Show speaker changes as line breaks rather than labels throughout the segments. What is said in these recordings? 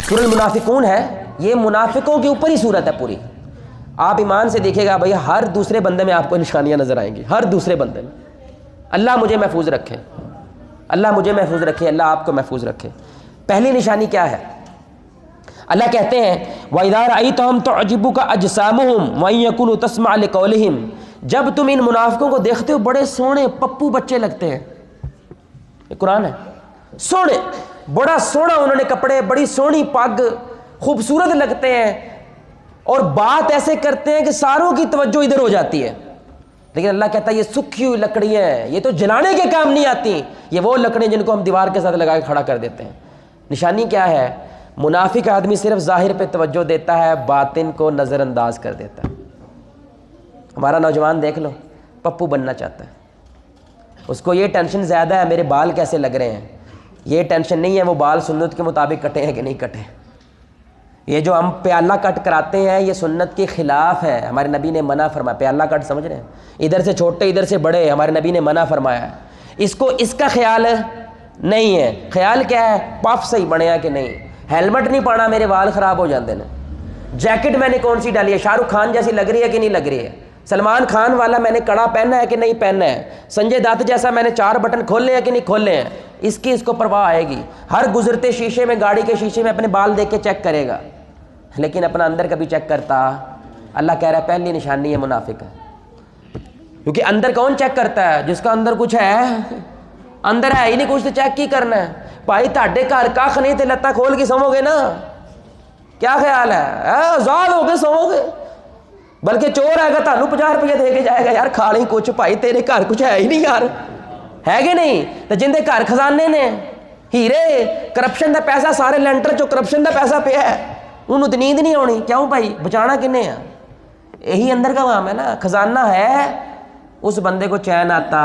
سورۃ المنافقون ہے، یہ منافقوں کے اوپر ہی صورت ہے پوری. آپ ایمان سے دیکھے گا بھائی ہر دوسرے بندے میں آپ کو نشانیاں نظر آئیں گی، ہر دوسرے بندے میں. اللہ مجھے محفوظ رکھے، اللہ مجھے محفوظ رکھے، اللہ آپ کو محفوظ رکھے. پہلی نشانی کیا ہے؟ اللہ کہتے ہیں وَإِذَا رَأَيْتَهُمْ تُعْجِبُكَ أَجْسَامُهُمْ وَإِن يَكُونُوا تَسْمَعُ لِقَوْلِهِمْ، جب تم ان منافقوں کو دیکھتے ہو بڑے سونے پپو بچے لگتے ہیں. یہ قرآن ہے. سونے، بڑا سونا انہوں نے کپڑے، بڑی سونی پگ، خوبصورت لگتے ہیں، اور بات ایسے کرتے ہیں کہ ساروں کی توجہ ادھر ہو جاتی ہے. لیکن اللہ کہتا ہے یہ سکھی ہوئی لکڑیاں ہیں، یہ تو جلانے کے کام نہیں آتی، یہ وہ لکڑیاں جن کو ہم دیوار کے ساتھ لگا کے کھڑا کر دیتے ہیں. نشانی کیا ہے؟ منافق آدمی صرف ظاہر پہ توجہ دیتا ہے، باطن کو نظر انداز کر دیتا ہے. ہمارا نوجوان دیکھ لو، پپو بننا چاہتا ہے، اس کو یہ ٹینشن زیادہ ہے میرے بال کیسے لگ رہے ہیں، یہ ٹینشن نہیں ہے وہ بال سنت کے مطابق کٹے ہیں کہ نہیں کٹے. یہ جو ہم پیالہ کٹ کراتے ہیں یہ سنت کے خلاف ہے، ہمارے نبی نے منع فرمایا. پیالہ کٹ سمجھ رہے ہیں؟ ادھر سے چھوٹے ادھر سے بڑے، ہمارے نبی نے منع فرمایا ہے. اس کا خیال نہیں ہے. خیال کیا ہے؟ پف صحیح بنیا کہ نہیں، ہیلمٹ نہیں پانا میرے وال خراب ہو جاتے ہیں، جیکٹ میں نے کون سی ڈالی ہے، شاہ رخ خان جیسی لگ رہی ہے کہ نہیں لگ رہی ہے، سلمان خان والا میں نے کڑا پہنا ہے کہ نہیں پہننا ہے، سنجے دت جیسا میں نے 4 بٹن کھولے ہیں کہ نہیں کھولے ہیں. اس کو پرواہ آئے گی. ہر گزرتے شیشے میں، گاڑی کے شیشے میں اپنے بال دیکھ کے چیک کرے گا، لیکن اپنا اندر کبھی چیک کرتا؟ اللہ کہہ رہا ہے پہلی نشانی ہے منافق ہے. کیونکہ اندر کون چیک کرتا ہے؟ جس کا اندر کچھ ہے. اندر ہے ہی نہیں کچھ تو چیک کی کرنا ہے. بھائی تھاڈے گھر کھ نہیں تے لتاں کھول کے سوو گے نا، کیا خیال ہے؟ آزاد ہو کے سوو گے. بلکہ چور آئے گا تانوں 50 روپیہ دے کے جائے گا، یار کھا لیں کچھ، بھائی تیرے گھر کچھ ہے ہی نہیں یار، ہے کہ نہیں؟ تو جن دے گھر خزانے نے ہیرے کرپشن دا پیسہ، سارے لینٹر چو کرپشن دا پیسہ پیا ہے، انہوں تو نیند نہیں آنی. کیوں بھائی؟ بچانا کنے ہے؟ یہی اندر کا کام ہے نا. خزانہ ہے، اس بندے کو چین آتا،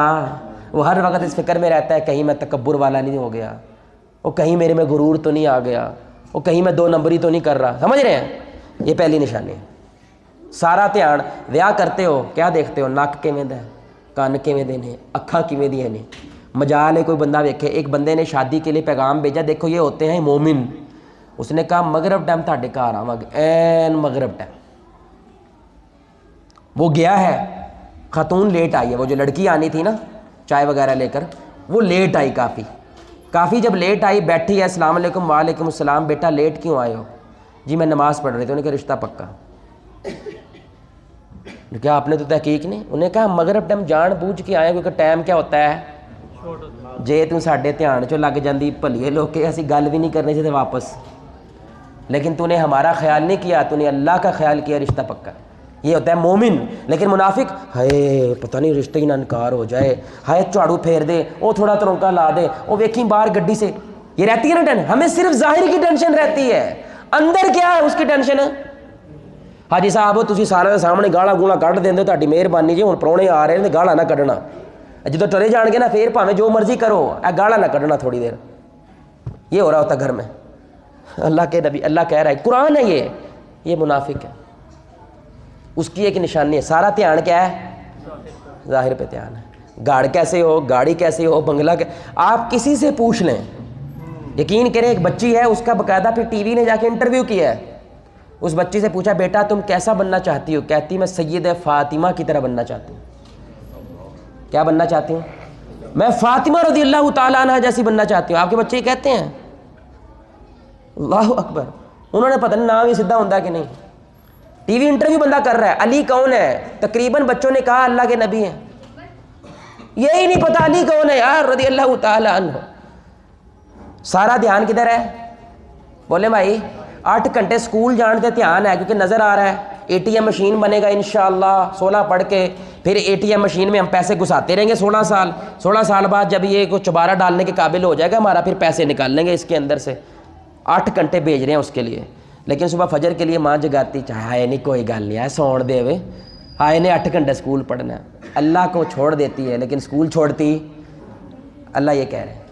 وہ ہر وقت اس فکر میں رہتا ہے کہیں میں تکبر والا نہیں ہو گیا، وہ کہیں میرے میں غرور تو نہیں آ گیا، وہ کہیں میں 2 نمبری تو نہیں کر رہا. سمجھ رہے ہیں؟ یہ پہلی نشانی ہے. سارا دھیان ویاہ کرتے ہو کیا دیکھتے ہو؟ نک کیویں دا ہے، کان کیویں دے نے، اکھاں کیویں دیاں نے. مجال ہے کوئی بندہ ویکھے، ایک بندے نے شادی کے لیے پیغام بھیجا، دیکھو یہ ہوتے ہیں مومن. اس نے کہا مغرب ٹائم تھاڈے گھر آواں گے، این مغرب ٹائم. وہ گیا ہے، خاتون لیٹ آئی ہے، وہ جو لڑکی آنی تھی نا چائے وغیرہ لے کر، وہ لیٹ آئی کافی. جب لیٹ آئی بیٹھی ہے، السلام علیکم. وعلیکم السلام. بیٹا لیٹ کیوں آئے ہو؟ جی میں نماز پڑھ رہی تھی. انہوں نے کہا رشتہ پکا. کیا آپ نے تو تحقیق نہیں؟ انہوں نے کہا مغرب ٹائم جان بوجھ کے آئے کیونکہ ٹائم کیا ہوتا ہے، جے تو ساڈے دھیان چ لگ جاندی بھلیے لوگ کہ اسی گل بھی نہیں کرنی چاہتے واپس، لیکن تو نے ہمارا خیال نہیں کیا، تو نے اللہ کا خیال کیا، رشتہ پکا. یہ ہوتا ہے مومن. لیکن منافق ہائے پتہ نہیں رشتے ہی نہ انکار ہو جائے، ہائے جھاڑو پھیر دے، وہ تھوڑا ترونکا لا دے، وہ ویکھی باہر گڈی سے. یہ رہتی ہے نا ٹینشن. ہمیں صرف ظاہر کی ٹینشن رہتی ہے، اندر کیا ہے اس کی ٹینشن. حاجی صاحب تسی سارے سامنے گالا گولا کڈ دیندے، تہاڈی مہربانی جی، ہن پرونے آ رہے ہیں گالا نہ کڈنا، جدو ٹرے جان گے نا پھر بھاویں جو مرضی کرو، اے گالا نہ کڈنا تھوڑی دیر. یہ ہو رہا ہوتا گھر میں. اللہ کے نبی، اللہ کہہ رہا ہے، قرآن ہے یہ منافق ہے. اس کی ایک نشانی ہے، سارا دھیان کیا ہے؟ ظاہر پہ دھیان ہے. گاڑ کیسے ہو، گاڑی کیسے ہو، بنگلہ آپ کسی سے پوچھ لیں، یقین کریں. ایک بچی ہے، اس کا باقاعدہ پھر ٹی وی نے جا کے انٹرویو کیا ہے. اس بچی سے پوچھا بیٹا تم کیسا بننا چاہتی ہو؟ کہتی میں سید فاطمہ کی طرح بننا چاہتی ہوں. کیا بننا چاہتی ہوں؟ میں فاطمہ رضی اللہ تعالیٰ عنہ جیسی بننا چاہتی ہوں. آپ کے بچے ہی کہتے ہیں؟ اللہ اکبر. انہوں نے پتہ نہیں نام ہی سیدھا ہوتا کہ نہیں. ٹی وی انٹرویو بندہ کر رہا ہے، علی کون ہے؟ تقریباً بچوں نے کہا اللہ کے نبی ہیں. یہی نہیں پتا علی کون ہے یار رضی اللہ تعالیٰ عنہ. سارا دھیان کدھر ہے؟ بولے بھائی 8 گھنٹے سکول جان تے دھیان ہے کیونکہ نظر آ رہا ہے اے ٹی ایم مشین بنے گا انشاءاللہ 16 پڑھ کے، پھر اے ٹی ایم مشین میں ہم پیسے گھساتے رہیں گے 16 سال بعد جب یہ کوئی چبارہ ڈالنے کے قابل ہو جائے گا ہمارا، پھر پیسے نکال لیں گے اس کے اندر سے. 8 گھنٹے بھیج رہے ہیں اس کے لیے. لیکن صبح فجر کے لیے ماں جگاتی چاہے نہیں کوئی گل نہیں ہے سون دے وے، ہائے نے 8 گھنٹے سکول پڑھنا ہے. اللہ کو چھوڑ دیتی ہے لیکن سکول چھوڑتی. اللہ یہ کہہ رہے ہیں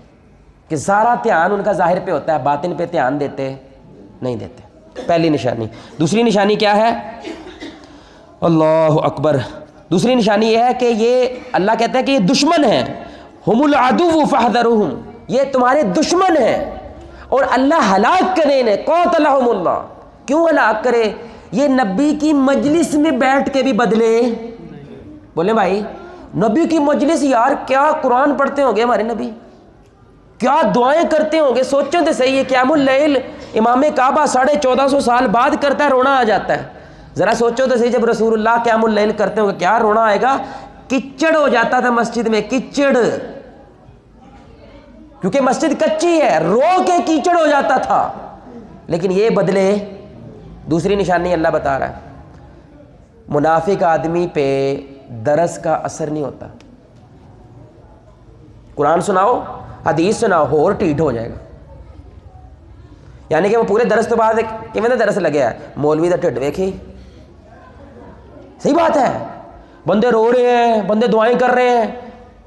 کہ سارا دھیان ان کا ظاہر پہ ہوتا ہے، باطن پہ دھیان دیتے نہیں دیتے. پہلی نشانی. دوسری نشانی کیا ہے؟ اللہ اکبر. دوسری نشانی یہ ہے کہ یہ اللہ کہتا ہے کہ یہ دشمن ہیں. ہم العدو فاحذرہم، یہ تمہارے دشمن ہیں. اور اللہ ہلاک کرے انہیں، قاتلہم اللہ، کیوں ہلاک کرے؟ یہ نبی کی مجلس میں بیٹھ کے بھی بدلے، بولیں بھائی نبی کی مجلس، یار کیا قرآن پڑھتے ہوں گے ہمارے نبی، کیا دعائیں کرتے ہوں گے، سوچیں تو صحیح ہے، قیام اللیل امام کعبہ 1450 سال بعد کرتا ہے، رونا آ جاتا ہے، ذرا سوچو تو صحیح، جب رسول اللہ قیام اللیل کرتے ہوں گے کیا رونا آئے گا؟ کچڑ ہو جاتا تھا مسجد میں، کچڑ، کیونکہ مسجد کچی ہے، رو کے کیچڑ ہو جاتا تھا، لیکن یہ بدلے۔ دوسری نشانی اللہ بتا رہا ہے، منافق آدمی پہ درس کا اثر نہیں ہوتا، قرآن سناؤ حدیث سناؤ اور ٹھیٹ ہو جائے گا، یعنی کہ وہ پورے درس تو بعد کیویں درس لگیا ہے، مولوی دا ٹھڈ ویکھی، صحیح بات ہے، بندے رو رہے ہیں، بندے دعائیں کر رہے ہیں،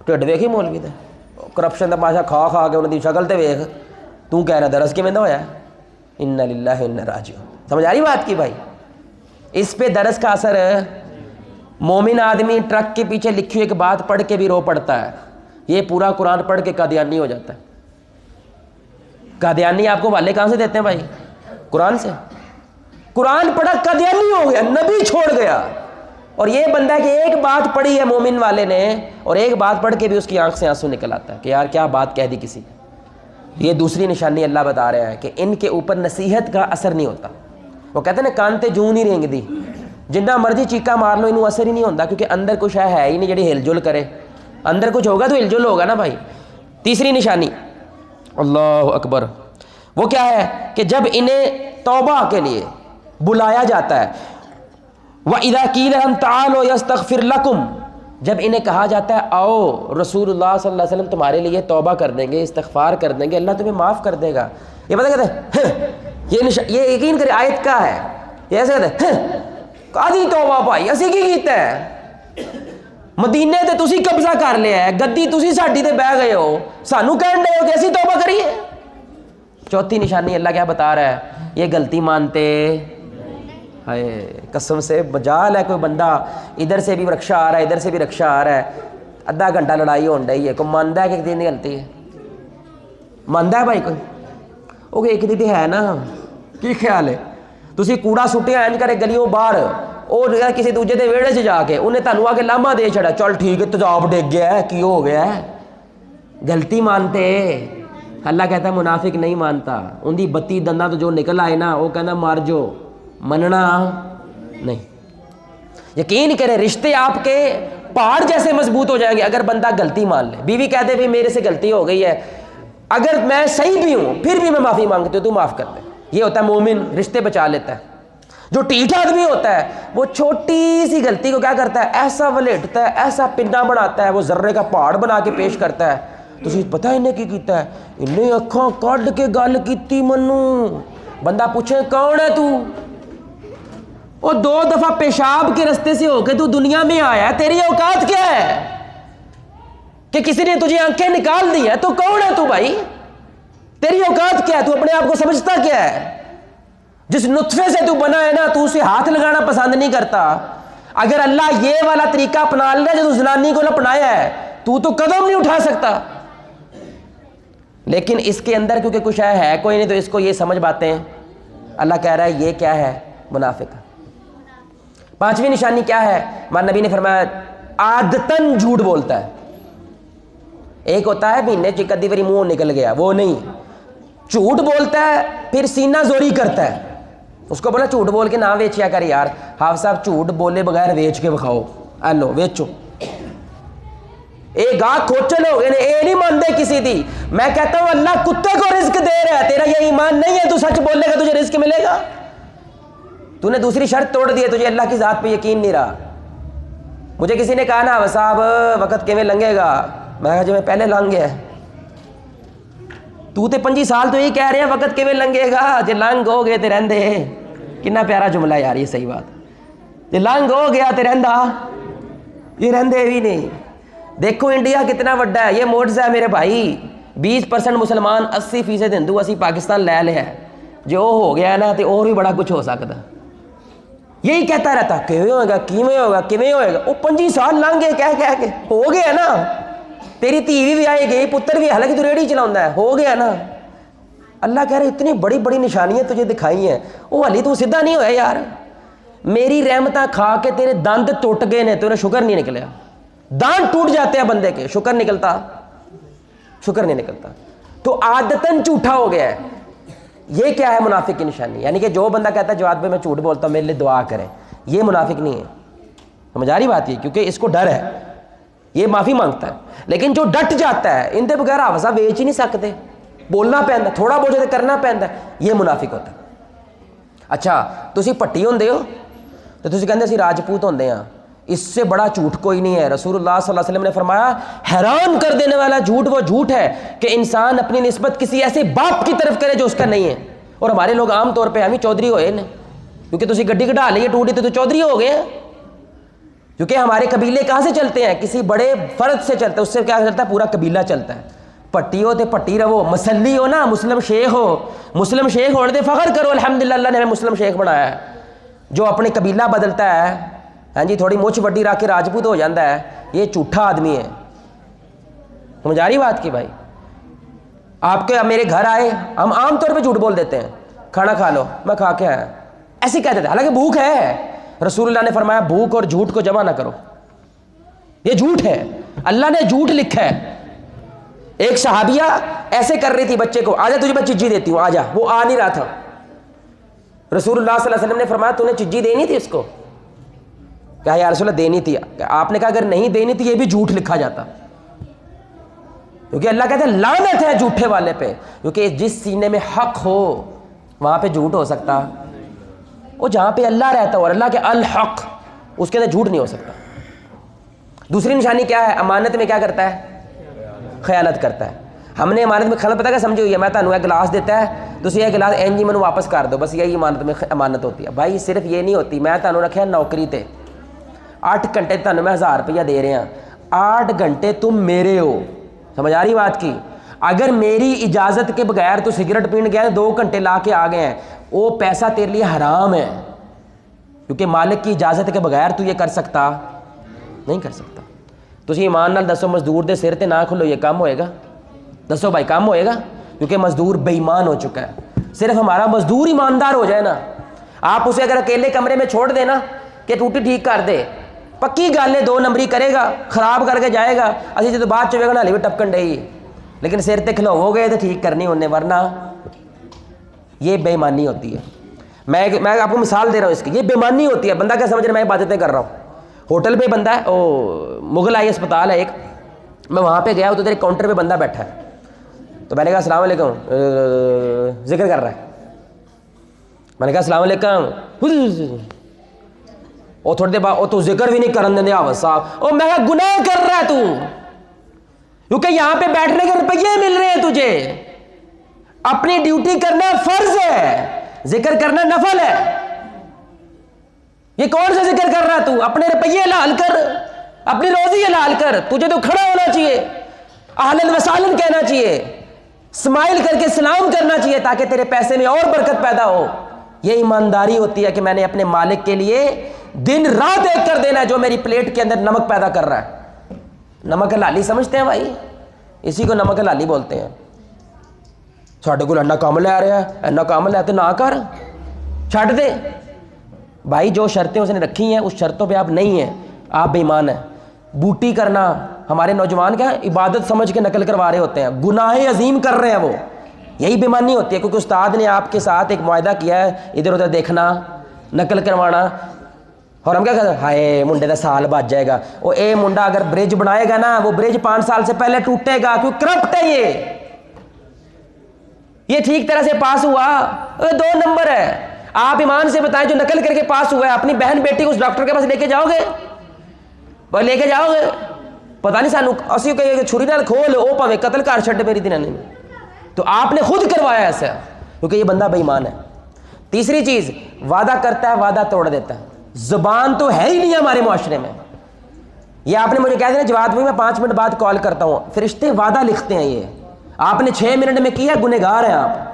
ٹھڈ ویکھی مولوی دا، کرپشن دا پاشا کھا کھا کے انہوں دی شکل تے ویکھ، تو کہہ رہا درس کیویں دا ہویا ہے، انا للہ و انا راجعون، سمجھ آ رہی بات کی بھائی؟ اس پہ درس کا اثر ہے۔ مومن آدمی ٹرک کے پیچھے لکھی ہوئی ایک بات پڑھ کے بھی رو پڑتا ہے، یہ پورا قرآن پڑھ کے قادیانی ہو جاتا ہے۔ قادیانی آپ کو والے کہاں سے دیتے ہیں بھائی؟ قرآن سے، قرآن پڑھا قادیانی ہو گیا، نبی چھوڑ گیا۔ اور یہ بندہ کہ ایک بات پڑھی ہے مومن والے نے، اور ایک بات پڑھ کے بھی اس کی آنکھ سے آنسو نکل آتا ہے کہ یار کیا بات کہہ دی کسی۔ یہ دوسری نشانی اللہ بتا رہے ہیں کہ ان کے اوپر نصیحت کا اثر نہیں ہوتا۔ وہ کہتے ہیں نا کان تے جوں نہیں رینگ دی، جنہ مرضی چیکا مار لو انہوں اثر ہی نہیں ہوتا، کیونکہ اندر کچھ ہے ہی نہیں جڑی ہل جل کرے، اندر کچھ ہوگا تو ہل جل ہوگا نا بھائی۔ تیسری نشانی اللہ اکبر، وہ کیا ہے کہ جب انہیں توبہ کے لیے بلایا جاتا ہے، وَإِذَا قِيلَ لَهُمْ تَعَالُوا يَسْتَغْفِرْ لَكُمْ، جب انہیں کہا جاتا ہے آؤ رسول اللہ صلی اللہ علیہ وسلم تمہارے لیے توبہ کر دیں گے، استغفار کر دیں گے، اللہ تمہیں معاف کر دے گا، یہ پتہ کہتے ہیں یہ یقین کرے آیت کا ہے، یہ ایسے کہتے ہیں کادی توبہ بھائی اسی کی کیتا ہے، مدینے تے تسی قبضہ کر لیا ہے، گدی تسی ساڈی تے بہ گئے ہو، سانو کہن دے ہو کہ اسی توبہ کریے۔ چوتھی نشانی اللہ کیا بتا رہا ہے، یہ غلطی مانتے، قسم سے مجال ہے کوئی بندہ ادھر سے بھی رکشہ آ رہا ہے ادھر سے بھی رکشہ آ رہا ہے، آدھا گھنٹہ لڑائی ہون رہی ہے، کوئی مانتا ہے کہ ایک دن کی غلطی ہے؟ مانتا ہے بھائی کوئی؟ وہ ایک دن ہے نا، کی خیال ہے؟ تسی کوڑا سٹیا انج کرے گلیوں باہر، اور کسی دوجے دے ویڑے سے جا کے انہیں تانوں آ کے لامہ دے چھڑا، چل ٹھیک ہے تجاب ڈگ گیا ہے، کی ہو گیا ہے؟ غلطی مانتے۔ اللہ کہتا ہے منافق نہیں مانتا، ان دی بتی دنداں تو جو نکل آئے نا وہ کہنا مار جو، مننا نہیں۔ یقین کرے رشتے آپ کے پہاڑ جیسے مضبوط ہو جائیں گے اگر بندہ غلطی مان لے۔ بیوی کہہ دے بھی میرے سے غلطی ہو گئی ہے، اگر میں صحیح بھی ہوں پھر بھی میں معافی مانگتی ہوں، تو معاف کر دے، یہ ہوتا ہے مومن، رشتے بچا لیتا ہے۔ جو ٹھیک آدمی ہوتا ہے وہ چھوٹی سی غلطی کو کیا کرتا ہے، ایسا ولیٹتا ہے، ایسا پنڈا بناتا ہے، وہ ذرے کا پہاڑ بنا کے پیش کرتا ہے۔ تو پتہ انہیں کی کیتا ہے، انہیں اکھاں کڈ کے گل کیتی منو، بندہ پوچھے کون ہے تو، وہ 2 دفعہ پیشاب کے رستے سے ہو کے تو دنیا میں آیا ہے، تیری اوقات کیا ہے کہ کسی نے تجھے آنکھیں نکال دی ہیں، تو کون ہے تو بھائی؟ تیری اوقات کیا ہے؟ تو اپنے آپ کو سمجھتا کیا ہے؟ جس نطفے سے تو بنا ہے نا، تو اسے ہاتھ لگانا پسند نہیں کرتا۔ اگر اللہ یہ والا طریقہ اپنا لے جو زنانی کو اپنایا ہے، تو قدم نہیں اٹھا سکتا۔ لیکن اس کے اندر کیونکہ کچھ ہے کوئی نہیں، تو اس کو یہ سمجھ باتیں اللہ کہہ رہا ہے یہ کیا ہے، منافق۔ 5ویں نشانی کیا ہے؟ ہمارے نبی نے فرمایا عادتاً جھوٹ بولتا ہے۔ ایک ہوتا ہے مہینے چ کدی باری منہ نکل گیا، وہ نہیں، جھوٹ بولتا ہے پھر سینہ زوری کرتا ہے۔ اس کو بولا جھوٹ بول کے نہ ویچیا کر یار، حافظ صاحب جھوٹ بولے بغیر ویچ کے بکھاؤ، لو ویچو۔ ایک گاہ کھوچل ہو گئے، اے نہیں مانتے کسی دی۔ میں کہتا ہوں اللہ کتے کو رزق دے رہا ہے، تیرا یہ ایمان نہیں ہے، تو سچ بولے گا تجھے رزق ملے گا؟ تو نے دوسری شرط توڑ دی ہے، تجھے اللہ کی ذات پہ یقین نہیں رہا۔ مجھے کسی نے کہا نا صاحب وقت کیویں لنگے گا، میں کہا جو میں پہلے لنگ گیا، تو تے 25 سال تو یہی کہہ رہے ہیں وقت کیویں لنگے گا، جے لنگ ہو گئے تے رہندے۔ کتنا پیارا جملہ ہے یار، یہ صحیح بات، جے لنگ ہو گیا تے رہندا، یہ رہندے بھی نہیں۔ دیکھو انڈیا کتنا بڑا ہے، یہ معجزہ ہے میرے بھائی، 20% مسلمان، 80% ہندو، اسی پاکستان لے لیا ہے، جو ہو گیا نا تو اور بھی بڑا کچھ ہو سکتا۔ یہی کہتا رہتا کیویں ہوگا کیویں ہوگا کیویں ہوئے گا، وہ 25 سال لنگ گئے کہہ کے، ہو گیا نا، تیری دھی بھی آئے گئی، پتر بھی، حالانکہ تو ریڑھی چلاؤں ہے، ہو گیا نا۔ اللہ کہہ رہے اتنی بڑی بڑی نشانیاں تجھے دکھائی ہیں، وہ علی تو سیدھا نہیں ہوا یار، میری رحمتاں کھا کے تیرے دند ٹوٹ گئے نے، تیرے شکر نہیں نکلیا، دانت ٹوٹ جاتے ہیں بندے کے، شکر نکلتا؟ شکر نہیں نکلتا، تو عادتاً جھوٹا ہو گیا ہے۔ یہ کیا ہے منافق کی نشانی؟ یعنی کہ جو بندہ کہتا ہے جواد بھائی میں جھوٹ بولتا ہوں میرے لیے دعا کریں، یہ منافق نہیں ہے، سمجھ آ رہی بات؟ یہ کیونکہ اس کو ڈر ہے، یہ معافی مانگتا ہے، لیکن جو ڈٹ جاتا ہے ان دے بغیر حوصہ ویچ ہی نہیں سکتے، بولنا پیندا تھوڑا بہت جو کرنا پیندا ہے، یہ منافق ہوتا ہے۔ اچھا تسی پٹی ہوندے ہو تو تسی کہندے اسی راجپوت ہوندے ہاں، اس سے بڑا جھوٹ کوئی نہیں ہے۔ رسول اللہ صلی اللہ علیہ وسلم نے فرمایا حیران کر دینے والا جھوٹ وہ جھوٹ ہے کہ انسان اپنی نسبت کسی ایسے باپ کی طرف کرے جو اس کا نہیں ہے۔ اور ہمارے لوگ عام طور پہ ہم ہی چودھری ہوئے نا، کیونکہ تسی گڈی کٹا لیے ٹوٹی تو چودھری ہو گئے ہیں، کیونکہ ہمارے قبیلے کہاں سے چلتے ہیں؟ کسی بڑے فرد سے چلتے ہیں، اس سے کیا چلتا ہے؟ پورا قبیلہ چلتا ہے۔ پٹی ہو تے پٹی رہو، مسلی ہو نا، مسلم شیخ ہو، مسلم شیخ ہونے دے فخر کرو الحمدللہ اللہ نے ہمیں مسلم شیخ بنایا ہے۔ جو اپنے قبیلہ بدلتا ہے، ہاں جی تھوڑی مچھ وڈی رکھ کے راجپوت ہو جاتا ہے، یہ جھوٹا آدمی ہے۔ سمجھ آ رہی بات کی بھائی؟ آپ کے میرے گھر آئے، ہم عام طور پہ جھوٹ بول دیتے ہیں، کھانا کھا لو، میں کھا کے آیا، ایسے کہہ دیتے ہیں، حالانکہ بھوک ہے۔ رسول اللہ نے فرمایا بھوک اور جھوٹ کو جمع نہ کرو، یہ جھوٹ ہے، اللہ نے جھوٹ لکھا ہے۔ ایک صحابیہ ایسے کر رہی تھی بچے کو، آجا تجھے میں چجی دیتی ہوں، آجا، وہ آ نہیں رہا تھا۔ رسول اللہ صلی اللہ علیہ وسلم نے فرمایا تو نے چجی دینی تھی اس کو؟ کہا یا رسول اللہ دینی تھی۔ آپ نے کہا اگر نہیں دینی تھی یہ بھی جھوٹ لکھا جاتا، کیونکہ اللہ کہتا ہے لعنت ہے جھوٹے والے پہ، کیونکہ جس سینے میں حق ہو وہاں پہ جھوٹ ہو سکتا، وہ جہاں پہ اللہ رہتا ہو اور اللہ کے الحق، اس کے اندر جھوٹ نہیں ہو سکتا۔ دوسری نشانی کیا ہے؟ امانت میں کیا کرتا ہے؟ خیانت کرتا ہے۔ ہم نے امانت میں خیانت پتہ کیا سمجھی ہوئی ہے؟ میں تمہیں ایک گلاس دیتا ہے تو یہ گلاس این جی مینوں واپس کر دو، بس یہی امانت میں امانت ہوتی ہے۔ بھائی صرف یہ نہیں ہوتی، میں تمہیں رکھیا نوکری تے 8 گھنٹے تمہیں میں 1000 روپیہ دے رہے ہیں، 8 گھنٹے تم میرے ہو، سمجھ آ رہی بات کی؟ اگر میری اجازت کے بغیر تو سگریٹ پین گیا 2 گھنٹے لا کے آ گئے ہیں، وہ پیسہ تیرے لیے حرام ہے، کیونکہ مالک کی اجازت کے بغیر تو یہ کر سکتا نہیں کر سکتا۔ تسی ایمان نال دسو مزدور دے سر تے نہ کھلو، یہ کام ہوئے گا؟ دسو بھائی کام ہوئے گا؟ کیونکہ مزدور بے ایمان ہو چکا ہے۔ صرف ہمارا مزدور ایماندار ہو جائے نا، آپ اسے اگر اکیلے کمرے میں چھوڑ دینا کہ ٹوٹی ٹھیک کر دے، پکی گل ہے 2 نمبری کرے گا، خراب کر کے جائے گا، اسی جدو بات چوے گا نالی بھی ٹپکن ڈئی، لیکن سر تے کھلو گئے تو ٹھیک کرنی انہیں، ورنہ یہ بے ایمانی ہوتی ہے۔ میں آپ کو مثال دے رہا ہوں اس کی، یہ بے ایمانی ہوتی ہے۔ بندہ کیا سمجھ رہا ہے میں عبادتیں کر رہا ہوں، ہوٹل پہ بندہ ہے، مغل آئی اسپتال ہے ایک، میں وہاں پہ گیا تو تیرے کاؤنٹر پہ بندہ بیٹھا ہے، تو میں نے کہا السلام علیکم، ذکر کر رہا ہے، میں نے کہا السلام علیکم، اور تھوڑی دیر بعد تو ذکر بھی نہیں کرن دے آواز صاحب، اور میں کہا گناہ کر رہا ہے تو، کیونکہ یہاں پہ بیٹھنے کے روپیے مل رہے ہیں تجھے، اپنی ڈیوٹی کرنا فرض ہے، ذکر کرنا نفل ہے۔ یہ کون سا ذکر کر رہا ہے تو؟ اپنے روپیے حلال کر، اپنی روزی حلال کر، تجھے تو کھڑا ہونا چاہیے، اہلاً وسہلاً کہنا چاہیے، اسمائل کر کے سلام کرنا چاہیے تاکہ تیرے پیسے میں اور برکت پیدا ہو۔ یہ ایمانداری ہوتی ہے کہ میں نے اپنے مالک کے لیے دن رات ایک کر دینا ہے جو میری پلیٹ کے اندر نمک پیدا کر رہا ہے۔ نمک حلالی سمجھتے ہیں بھائی؟ اسی کو نمک حلالی بولتے ہیں۔ ساڈے کول اینا کام لے رہا ہے، اینا کام لے تو نہ کر، چھڈ دے بھائی۔ جو شرطیں اس نے رکھی ہیں اس شرطوں پہ آپ نہیں ہیں، آپ بے ایمان ہیں۔ بوٹی کرنا، ہمارے نوجوان کیا عبادت سمجھ کے نقل کروا رہے ہوتے ہیں، گناہ عظیم کر رہے ہیں، وہ یہی بے ایمانی ہوتی ہے، کیونکہ استاد نے آپ کے ساتھ ایک معاہدہ کیا ہے ادھر ادھر دیکھنا، نقل کروانا، اور ہم کیا کہتے ہیں ہائے منڈے کا سال بچ جائے گا، وہ اے منڈا اگر برج بنائے گا نا وہ برج 5 سال سے پہلے ٹوٹے گا، کیوں کرپٹ ہے یہ ٹھیک طرح سے پاس ہوا 2 نمبر ہے۔ آپ ایمان سے بتائیں جو نقل کر کے پاس ہوا ہے، اپنی بہن بیٹی کو اس ڈاکٹر کے پاس لے کے جاؤ گے؟ وہ لے کے جاؤ گے؟ پتہ نہیں سانو اسی کہے کہ چھری نال کھول او پاویں قتل کر چھڈ میری دین نہیں، تو آپ نے خود کروایا ایسا، کیونکہ یہ بندہ بے ایمان ہے۔ تیسری چیز، وعدہ کرتا ہے وعدہ توڑ دیتا ہے۔ زبان تو ہے ہی نہیں ہمارے معاشرے میں۔ یہ آپ نے مجھے کہہ دیا جواد بھائی میں 5 منٹ بعد کال کرتا ہوں، فرشتے وعدہ لکھتے ہیں، یہ آپ نے 6 منٹ میں کیا، گنہگار ہیں آپ۔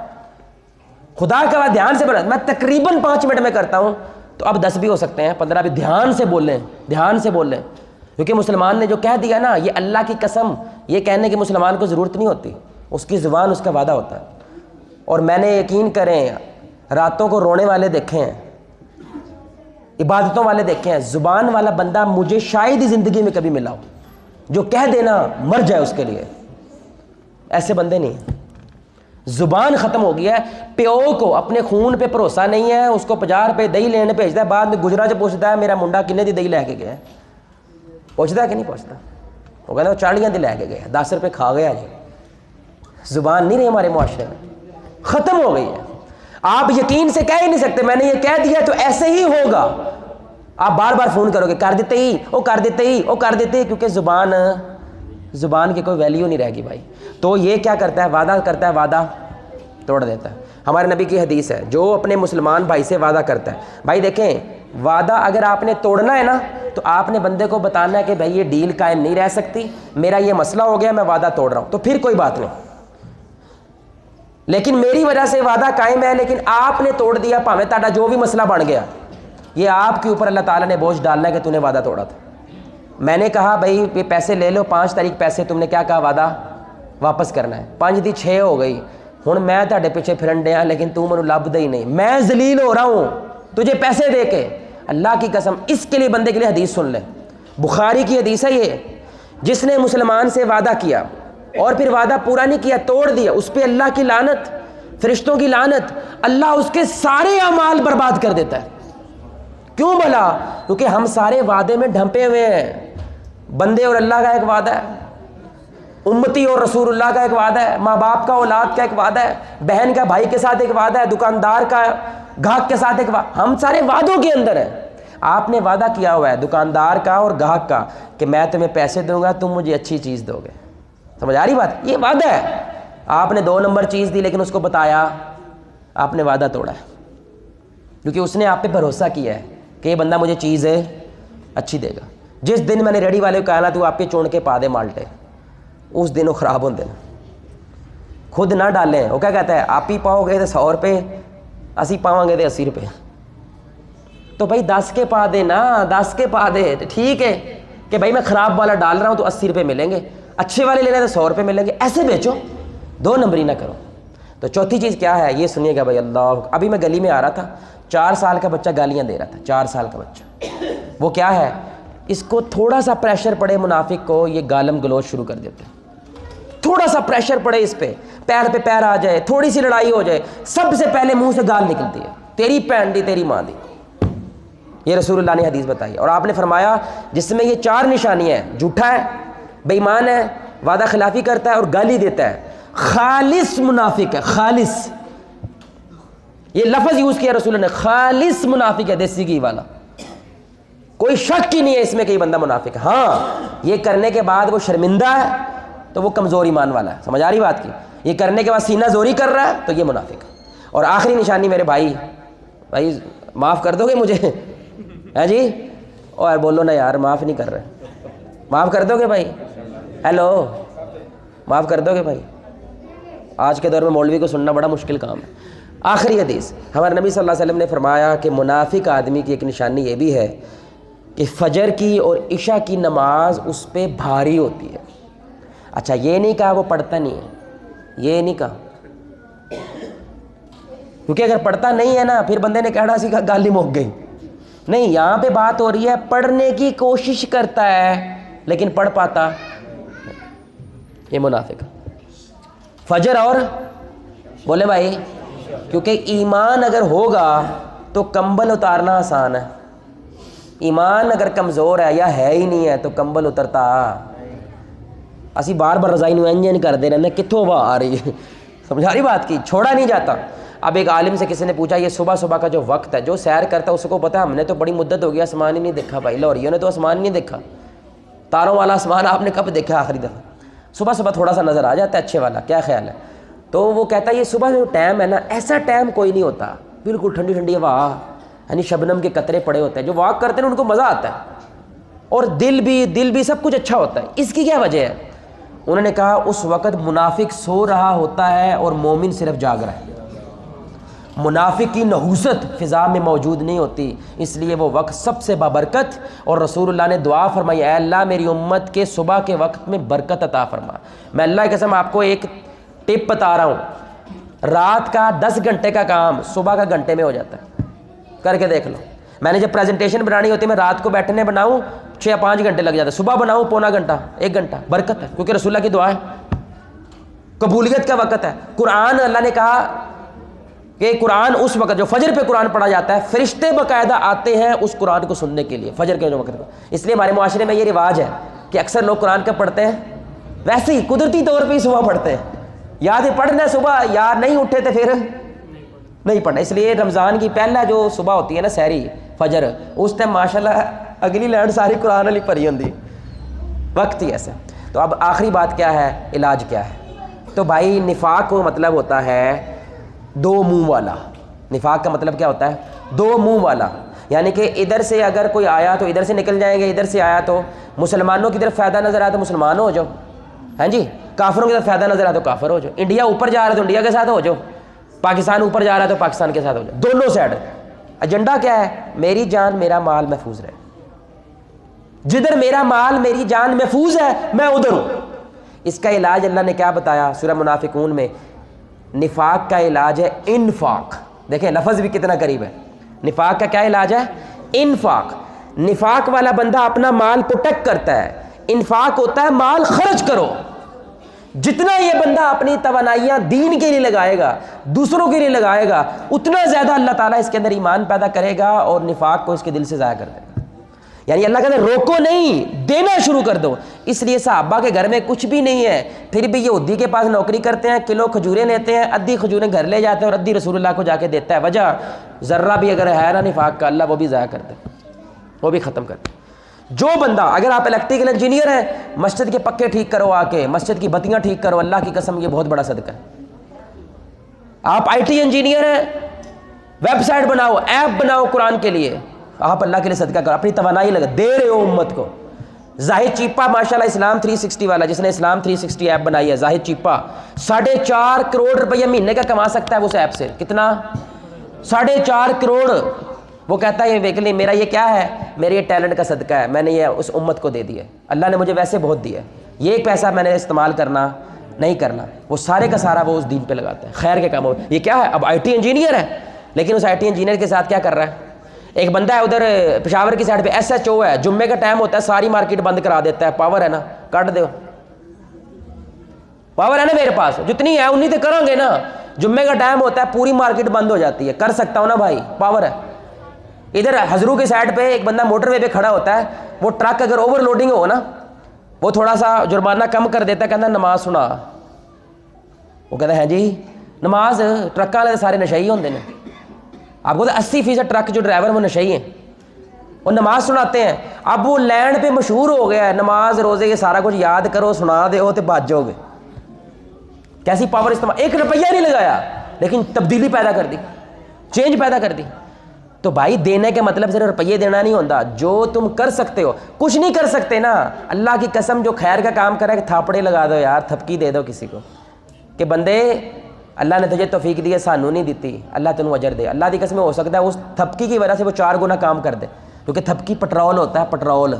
خدا کا وعدہ دھیان سے بولا، میں تقریباً 5 منٹ میں کرتا ہوں، تو اب 10 بھی ہو سکتے ہیں، 15 بھی، دھیان سے بولیں، دھیان سے بولیں، کیونکہ مسلمان نے جو کہہ دیا نا، یہ اللہ کی قسم، یہ کہنے کی مسلمان کو ضرورت نہیں ہوتی، اس کی زبان اس کا وعدہ ہوتا ہے۔ اور میں نے یقین کریں راتوں کو رونے والے دیکھے ہیں, عبادتوں والے دیکھے ہیں, زبان والا بندہ مجھے شاید ہی زندگی میں کبھی ملا ہو جو کہہ دینا مر جائے اس کے لیے. ایسے بندے نہیں ہیں. زبان ختم ہو گیا ہے. پیو کو اپنے خون پہ بھروسہ نہیں ہے, اس کو 50 روپے دہی لینے بھیجتا ہے, بعد میں گجرا سے پوچھتا ہے میرا منڈا کنے دی دہی لے کے گیا ہے, پوچھتا ہے کہ نہیں پوچھتا, وہ کہتا ہے 40 دی لے کے گیا, 10 روپے کھا گیا جی. زبان نہیں رہی ہمارے معاشرے میں, ختم ہو گئی ہے. آپ یقین سے کہہ ہی نہیں سکتے میں نے یہ کہہ دیا تو ایسے ہی ہوگا. آپ بار بار فون کرو گے کر دیتے ہی, وہ کر دیتے ہی, وہ کر دیتے ہی, کیونکہ زبان کی کوئی ویلیو نہیں رہے گی بھائی. تو یہ کیا کرتا ہے, وعدہ کرتا ہے, وعدہ توڑ دیتا ہے. ہمارے نبی کی حدیث ہے, جو اپنے مسلمان بھائی سے وعدہ کرتا ہے, بھائی دیکھیں وعدہ اگر آپ نے توڑنا ہے نا تو آپ نے بندے کو بتانا ہے کہ بھائی یہ ڈیل قائم نہیں رہ سکتی, میرا یہ مسئلہ ہو گیا, میں وعدہ توڑ رہا ہوں, تو پھر کوئی بات نہیں. لیکن میری وجہ سے وعدہ قائم ہے لیکن آپ نے توڑ دیا, پاویں تہاڈا جو بھی مسئلہ بن گیا, یہ آپ کے اوپر اللہ تعالیٰ نے بوجھ ڈالنا ہے کہ تو نے وعدہ توڑا تھا. میں نے کہا بھائی یہ پیسے لے لو, 5 تاریخ پیسے, تم نے کیا کہا وعدہ واپس کرنا ہے, 5 دی 6 ہو گئی, ہن میں تہاڈے پیچھے پھرن ڈیا لیکن تو مینوں لبدا ہی نہیں, میں ذلیل ہو رہا ہوں تجھے پیسے دے کے. اللہ کی قسم اس کے لیے بندے کے لیے حدیث سن لے, بخاری کی حدیث ہے یہ, جس نے مسلمان سے وعدہ کیا اور پھر وعدہ پورا نہیں کیا, توڑ دیا, اس پہ اللہ کی لعنت, فرشتوں کی لعنت, اللہ اس کے سارے اعمال برباد کر دیتا ہے. کیوں بھلا؟ کیونکہ ہم سارے وعدے میں ڈھمپے ہوئے ہیں. بندے اور اللہ کا ایک وعدہ ہے, امتی اور رسول اللہ کا ایک وعدہ ہے, ماں باپ کا اولاد کا ایک وعدہ ہے, بہن کا بھائی کے ساتھ ایک وعدہ ہے, دکاندار کا گاہک کے ساتھ ایک وعدہ, ہم سارے وعدوں کے اندر ہیں. آپ نے وعدہ کیا ہوا ہے دکاندار کا اور گاہک کا کہ میں تمہیں پیسے دوں گا, تم مجھے اچھی چیز دو گے. سمجھ آ رہی بات؟ یہ وعدہ ہے. آپ نے 2 نمبر چیز دی لیکن اس کو بتایا, آپ نے وعدہ توڑا ہے, کیونکہ اس نے آپ پہ بھروسہ کیا ہے کہ یہ بندہ مجھے چیز اچھی دے گا. جس دن میں نے ریڈی والے کو کہا نا تو آپ کے چون کے پا دے مالٹے, اس دن وہ خراب ہوتے ہیں. خود نہ ڈالیں. وہ کیا کہتا ہے, آپ ہی پاؤ گے تو 100 روپے, اسی پاؤں گے تو 80 روپے. تو بھائی 10 کے پا دے نا, 10 کے پا دے, ٹھیک ہے کہ بھائی میں خراب والا ڈال رہا ہوں تو 80 روپے ملیں گے, اچھے والے لے رہے ہیں تو 100 روپے ملیں گے, ایسے بیچو, 2 نمبری نہ کرو. تو چوتھی چیز کیا ہے یہ سنیے گا بھائی. اللہ, ابھی میں گلی میں آ رہا تھا, 4 سال کا بچہ گالیاں دے رہا تھا, 4 سال کا بچہ. وہ کیا ہے, اس کو تھوڑا سا پریشر پڑے منافق کو, یہ گالم گلوچ شروع کر دیتے ہیں. تھوڑا سا پریشر پڑے اس پہ پیر آ جائے, تھوڑی سی لڑائی ہو جائے, سب سے پہلے منہ سے گال نکلتی ہے, تیری پین دی, تیری ماں دی. یہ رسول اللہ نے حدیث بتائی. اور آپ نے فرمایا جس میں یہ 4 نشانیاں ہیں, جھوٹا ہے, بے ایمان ہے, وعدہ خلافی کرتا ہے اور گالی دیتا ہے, خالص منافق ہے. خالص, یہ لفظ یوز کیا رسول اللہ نے, خالص منافق ہے, دیسی گھی والا. کوئی شک ہی نہیں ہے اس میں کہ یہ بندہ منافق ہے. ہاں یہ کرنے کے بعد وہ شرمندہ ہے تو وہ کمزور ایمان والا ہے. سمجھ آ رہی بات کی؟ یہ کرنے کے بعد سینہ زوری کر رہا ہے تو یہ منافق ہے. اور آخری نشانی میرے بھائی معاف کر دو گے مجھے؟ ہے جی, اور بولو نا یار, معاف نہیں کر رہے, معاف کر دو گے بھائی؟ ہیلو, معاف کر دو گے بھائی؟ آج کے دور میں مولوی کو سننا بڑا مشکل کام ہے. آخری حدیث, ہمارے نبی صلی اللہ علیہ وسلم نے فرمایا کہ منافق آدمی کی ایک نشانی یہ بھی ہے کہ فجر کی اور عشاء کی نماز اس پہ بھاری ہوتی ہے. اچھا یہ نہیں کہا وہ پڑھتا نہیں ہے, یہ نہیں کہا, کیونکہ اگر پڑھتا نہیں ہے نا پھر بندے نے کہنا سیکھا گالی موک گئی. نہیں, یہاں پہ بات ہو رہی ہے پڑھنے کی کوشش کرتا ہے لیکن پڑھ پاتا, یہ منافق. فجر اور بولے بھائی, کیونکہ ایمان اگر ہوگا تو کمبل اتارنا آسان ہے. ایمان اگر کمزور ہے یا ہے ہی نہیں ہے تو کمبل اترتا. اسی بار بار رضائی انجن کرتے رہنے, کتوں ہوا آ رہی ہے. سمجھا رہی بات کی, چھوڑا نہیں جاتا. اب ایک عالم سے کسی نے پوچھا یہ صبح کا جو وقت ہے جو سیر کرتا ہے اس کو پتا ہے, ہم نے تو بڑی مدت ہو گیا آسمان ہی نہیں دیکھا بھائی, لاہوریوں نے تو آسمان نہیں دیکھا, تاروں والا آسمان آپ نے کب دیکھا آخری دفعہ؟ صبح تھوڑا سا نظر آ جاتا ہے اچھے والا, کیا خیال ہے؟ تو وہ کہتا ہے یہ صبح جو ٹائم ہے نا, ایسا ٹائم کوئی نہیں ہوتا, بالکل ٹھنڈی ٹھنڈی ہوا, یعنی شبنم کے قطرے پڑے ہوتے ہیں, جو واک کرتے ہیں ان کو مزہ آتا ہے, اور دل بھی سب کچھ اچھا ہوتا ہے. اس کی کیا وجہ ہے؟ انہوں نے کہا اس وقت منافق سو رہا ہوتا ہے اور مومن صرف جاگ رہا ہے. منافق کی نحوست فضا میں موجود نہیں ہوتی, اس لیے وہ وقت سب سے بابرکت. اور رسول اللہ نے دعا فرمائی, اے اللہ میری امت کے صبح کے وقت میں برکت عطا فرما. میں اللہ کی قسم آپ کو ایک ٹپ بتا رہا ہوں, رات کا 10 گھنٹے کا کام صبح کا گھنٹے میں ہو جاتا ہے. کر کے دیکھ لو. میں نے جب پریزنٹیشن بنانی ہوتی ہے میں رات کو بیٹھنے بناؤں 6 یا 5 گھنٹے لگ جاتے ہیں, صبح بناؤں پونا گھنٹہ 1 گھنٹہ. برکت ہے کیونکہ رسول اللہ کی دعا ہے, قبولیت کا وقت ہے. قرآن اللہ نے کہا کہ قرآن اس وقت جو فجر پہ قرآن پڑھا جاتا ہے فرشتے باقاعدہ آتے ہیں اس قرآن کو سننے کے لیے فجر کے جو وقت. اس لیے ہمارے معاشرے میں یہ رواج ہے کہ اکثر لوگ قرآن کا پڑھتے ہیں ویسے ہی قدرتی طور پہ ہی صبح پڑھتے ہیں. یاد ہے پڑھنا ہے صبح, یار نہیں اٹھے تو پھر نہیں پڑھنا. اس لیے رمضان کی پہلا جو صبح ہوتی ہے نا سحری فجر, اس ٹائم ماشاءاللہ اگلی لائن ساری قرآن والی پڑھی ہوتی, وقت ہی ایسا. تو اب آخری بات کیا ہے, علاج کیا ہے. تو بھائی نفاق کو مطلب ہوتا ہے 2 منہ والا. نفاق کا مطلب کیا ہوتا ہے 2 منہ والا, یعنی کہ ادھر سے اگر کوئی آیا تو ادھر سے نکل جائیں گے, ادھر سے آیا تو مسلمانوں کی طرف فائدہ نظر آیا تو مسلمان ہو جاؤ, ہاں جی, کافروں کی طرف فائدہ نظر آیا تو کافر ہو جاؤ. انڈیا اوپر جا رہا ہے تو انڈیا کے ساتھ ہو جاؤ, پاکستان اوپر جا رہا ہے تو پاکستان کے ساتھ ہو جاؤ. دونوں سائڈ ایجنڈا کیا ہے, میری جان میرا مال محفوظ رہے. جدھر میرا مال میری جان محفوظ ہے میں ادھر ہوں. اس کا علاج اللہ نے کیا بتایا سورہ منافقون میں, نفاق کا علاج ہے انفاق. دیکھیں لفظ بھی کتنا قریب ہے. نفاق کا کیا علاج ہے, انفاق. نفاق والا بندہ اپنا مال پروٹیکٹ کرتا ہے, انفاق ہوتا ہے مال خرچ کرو. جتنا یہ بندہ اپنی توانائیاں دین کے لیے لگائے گا, دوسروں کے لیے لگائے گا, اتنا زیادہ اللہ تعالیٰ اس کے اندر ایمان پیدا کرے گا اور نفاق کو اس کے دل سے ضائع کر دے گا. یعنی اللہ کہتے ہیں روکو نہیں, دینا شروع کر دو. اس لیے صحابہ کے گھر میں کچھ بھی نہیں ہے, پھر بھی یہودی کے پاس نوکری کرتے ہیں, کلو کھجوریں لیتے ہیں, ادھی کھجوریں گھر لے جاتے ہیں اور ادھی رسول اللہ کو جا کے دیتا ہے. وجہ ذرہ بھی اگر ہے نا نفاق کا, اللہ وہ بھی ضائع کر دے, وہ بھی ختم کر دے. جو بندہ, اگر آپ الیکٹریکل انجینئر ہیں, مسجد کے پکے ٹھیک کرو, آ کے مسجد کی بتیاں ٹھیک کرو, اللہ کی قسم یہ بہت بڑا صدقہ ہے. آپ آئی ٹی انجینئر ہیں, ویب سائٹ بناؤ, ایپ بناؤ قرآن کے لیے, آپ اللہ کے لیے صدقہ کرو, اپنی توانائی لگا دے رہے ہو امت کو. زاہد چیپا ماشاءاللہ اسلام 360 والا, جس نے اسلام 360 ایپ بنائی ہے, زاہد چیپا 4.5 کروڑ روپیہ مہینے کا کما سکتا ہے اس ایپ سے. کتنا, 4.5 کروڑ. وہ کہتا ہے یہ دیکھ لیں میرا یہ کیا ہے, میرے یہ ٹیلنٹ کا صدقہ ہے, میں نے یہ اس امت کو دے دیا ہے, اللہ نے مجھے ویسے بہت دیا ہے, یہ ایک پیسہ میں نے استعمال کرنا نہیں کرنا. وہ سارے کا سارا وہ اس دین پہ لگاتا ہے, خیر کے کاموں. یہ کیا ہے, اب آئی ٹی انجینئر ہے, لیکن اس آئی ٹی انجینئر کے ساتھ کیا کر رہا ہے. ایک بندہ ہے ادھر پشاور کی سائڈ پہ ایس ایچ او ہے, جمعے کا ٹائم ہوتا ہے ساری مارکیٹ بند کرا دیتا ہے. پاور ہے نا, کاٹ دو, پاور ہے نا میرے پاس, جتنی ہے اتنی تو کریں گے نا. جمعے کا ٹائم ہوتا ہے پوری مارکیٹ بند ہو جاتی ہے, کر سکتا ہوں نا بھائی, پاور ہے. ادھر ہزرو کی سائڈ پہ ایک بندہ موٹر وے پہ کھڑا ہوتا ہے, وہ ٹرک اگر اوور لوڈنگ ہو نا, وہ تھوڑا سا جرمانہ کم کر دیتا ہے, کہتا ہے نماز سنا. وہ کہتا ہے جی نماز, ٹرکاں والے سارے نشئی ہوندے نے. آپ کو 80% ٹرک جو ڈرائیور وہ نشئی ہیں, وہ نماز سناتے ہیں. اب وہ لینڈ پہ مشہور ہو گیا ہے, نماز روزے یہ سارا کچھ یاد کرو, سنا دے ہو تو بچ جاؤ گے. کیسی پاور استعمال, 1 روپیہ نہیں لگایا لیکن تبدیلی پیدا کر دی, چینج پیدا کر دی. تو بھائی دینے کے مطلب صرف روپیے دینا نہیں ہوتا, جو تم کر سکتے ہو. کچھ نہیں کر سکتے نا, اللہ کی قسم جو خیر کا کام کرے, تھاپڑے لگا دو یار, تھپکی دے دو کسی کو کہ بندے اللہ نے تجھے توفیق دی ہے, سانو نہیں دیتی, اللہ تینوں اجر دے. اللہ کی قسم ہو سکتا ہے اس تھپکی کی وجہ سے وہ 4 گنا کام کر دے, کیونکہ تھپکی پٹرول ہوتا ہے, پٹرول